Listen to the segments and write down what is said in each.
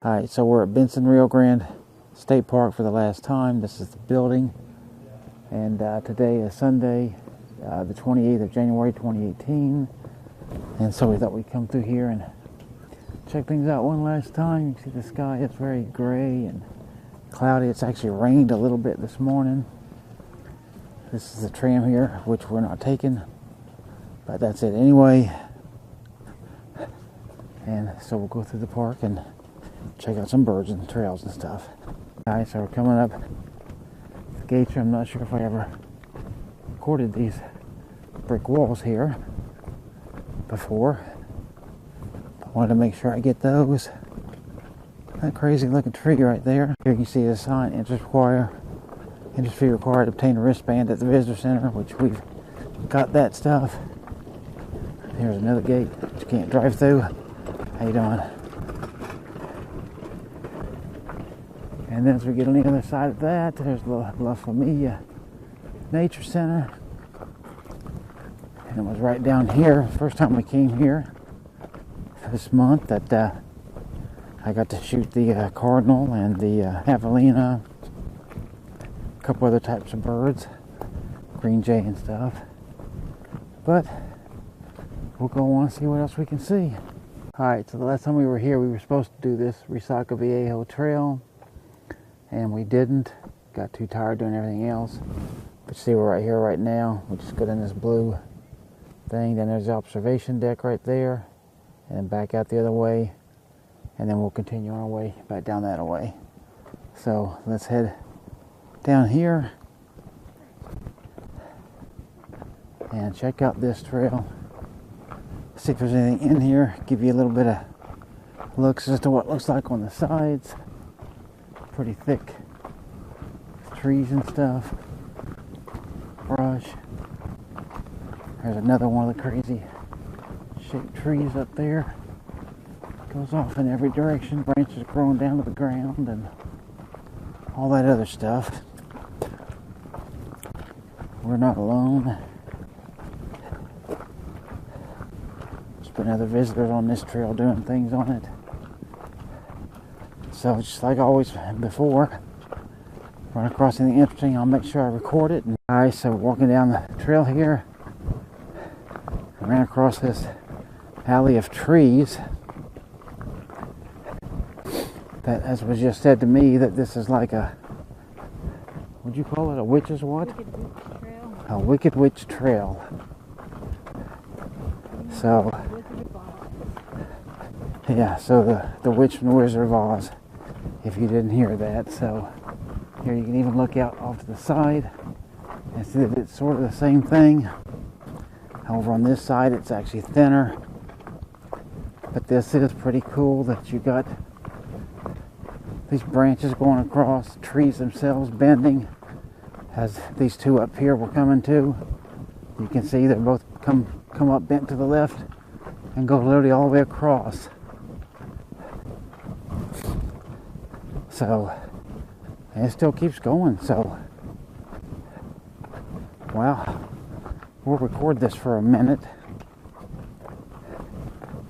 Alright, so we're at Bentsen Rio Grande State Park for the last time. This is the building. And today is Sunday, the 28th of January 2018. And so we thought we'd come through here and check things out one last time. You can see the sky is very gray and cloudy. It's actually rained a little bit this morning. This is the tram here, which we're not taking. But that's it anyway. And so we'll go through the park and check out some birds and trails and stuff. Alright, so we're coming up the gates here. I'm not sure if I ever recorded these brick walls here before. I wanted to make sure I get those. That crazy looking tree right there. Here you can see the sign, entry fee required to obtain a wristband at the visitor center, which we've got that stuff. Here's another gate that you can't drive through. How you doing? And then as we get on the other side of that, there's La Familia Nature Center. And it was right down here, first time we came here this month, that I got to shoot the cardinal and the Javelina, a couple other types of birds, green jay and stuff. But we'll go on and see what else we can see. Alright, so the last time we were here, we were supposed to do this Resaca Viejo trail. And we didn't. Got too tired doing everything else. But see, we're right here right now. We just got in this blue thing. Then there's the observation deck right there. And then back out the other way. And then we'll continue on our way back down that way. So let's head down here and check out this trail. See if there's anything in here. Give you a little bit of looks as to what it looks like on the sides. Pretty thick trees and stuff, brush. There's another one of the crazy shaped trees up there. Goes off in every direction, branches growing down to the ground and all that other stuff. We're not alone. There's been other visitors on this trail doing things on it. So just like always before, run across anything interesting, I'll make sure I record it. Alright, so walking down the trail here, I ran across this alley of trees that, as was just said to me, that this is like a, what'd you call it, a witch's what? Wicked Witch Trail. A Wicked Witch Trail. So, yeah, so the Witch from the Wizard of Oz, if you didn't hear that. So here you can even look out off to the side and see that it's sort of the same thing. Over on this side it's actually thinner, but this is pretty cool that you got these branches going across, the trees themselves bending, as these two up here we're coming to. You can see they both come up bent to the left and go literally all the way across. So, and it still keeps going, so, well, we'll record this for a minute,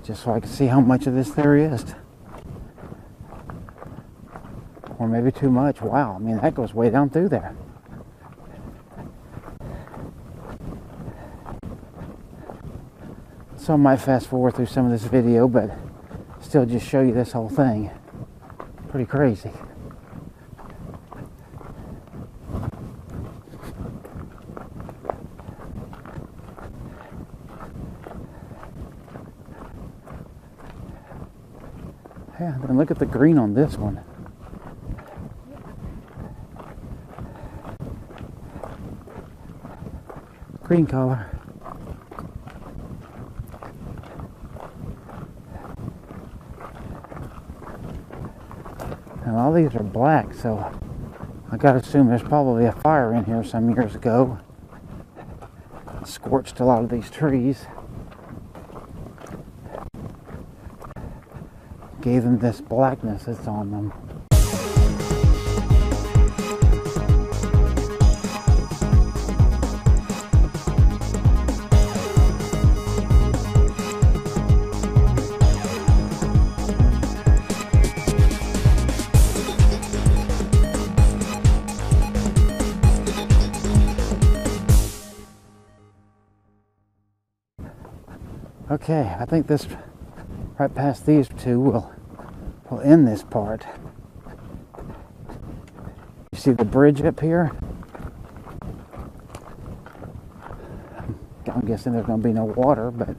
just so I can see how much of this there is. Or maybe too much. Wow, I mean, that goes way down through there. So I might fast forward through some of this video, but still just show you this whole thing. Pretty crazy. Yeah, then look at the green on this one. Green color. And all these are black, so I gotta assume there's probably a fire in here some years ago. Scorched a lot of these trees. Gave them this blackness that's on them. Okay, I think this, right past these two, will end this part. You see the bridge up here? I'm guessing there's going to be no water, but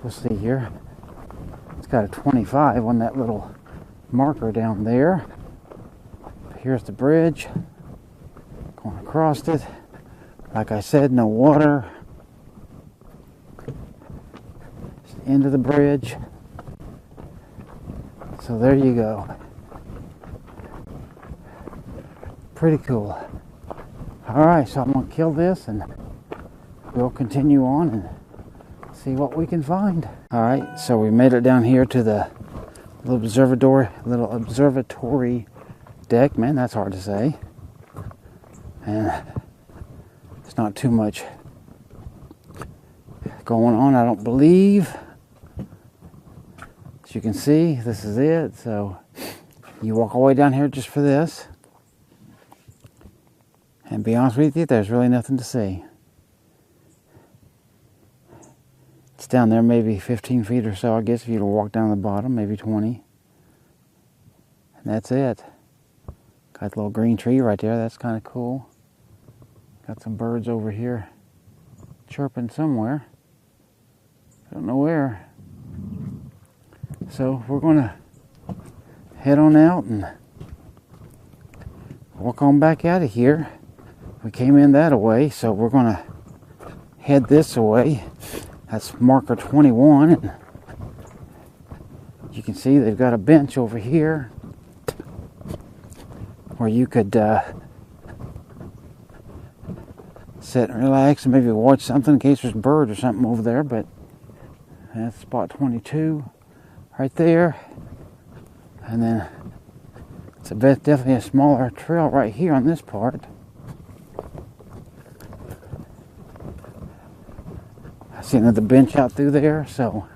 we'll see here. It's got a 25 on that little marker down there. Here's the bridge. Going across it. Like I said, no water. It's the end of the bridge. So there you go. Pretty cool. Alright, so I'm going to kill this and we'll continue on and see what we can find. Alright, so we made it down here to the little observatory deck. Man, that's hard to say. And it's not too much going on, I don't believe. As you can see, this is it. So you walk all the way down here just for this. And be honest with you, there's really nothing to see. It's down there maybe 15 feet or so, I guess, if you were to walk down the bottom, maybe 20. And that's it. Got a little green tree right there, that's kind of cool. Got some birds over here chirping somewhere. I don't know where. So we're going to head on out and walk on back out of here. We came in that way, so we're going to head this way. That's marker 21. And you can see they've got a bench over here where you could sit and relax and maybe watch something in case there's a bird or something over there. But that's spot 22 right there. And then it's definitely a smaller trail right here on this part. I see another bench out through there, so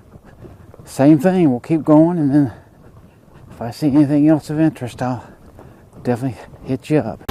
same thing, we'll keep going, and then if I see anything else of interest, I'll definitely hit you up.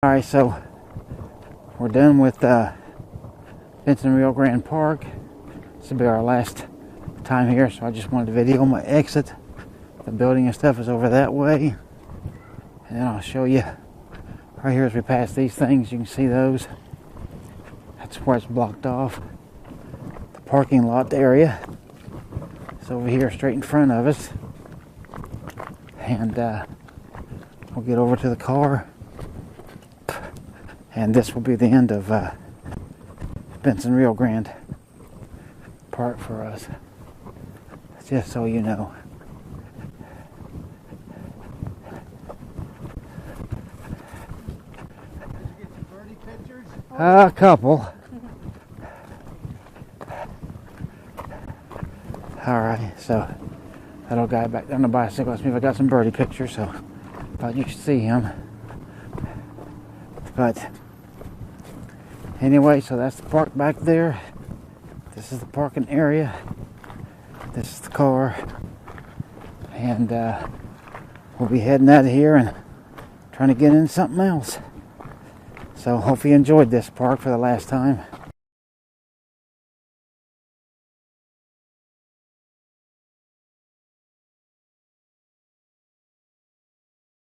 Alright, so we're done with Bentsen Rio Grande Park. This will be our last time here, so I just wanted to video my exit. The building and stuff is over that way. And then I'll show you right here as we pass these things. You can see those. That's where it's blocked off. The parking lot area is over here straight in front of us. And we'll get over to the car. And this will be the end of Bentsen Rio Grande Park for us. Just so you know. Did you get some birdie pictures? A couple. Alright, so that old guy back there on the bicycle asked me if I got some birdie pictures, so thought you should see him. But anyway, so that's the park back there. This is the parking area. This is the car. And we'll be heading out of here and trying to get into something else. So hope you enjoyed this park for the last time.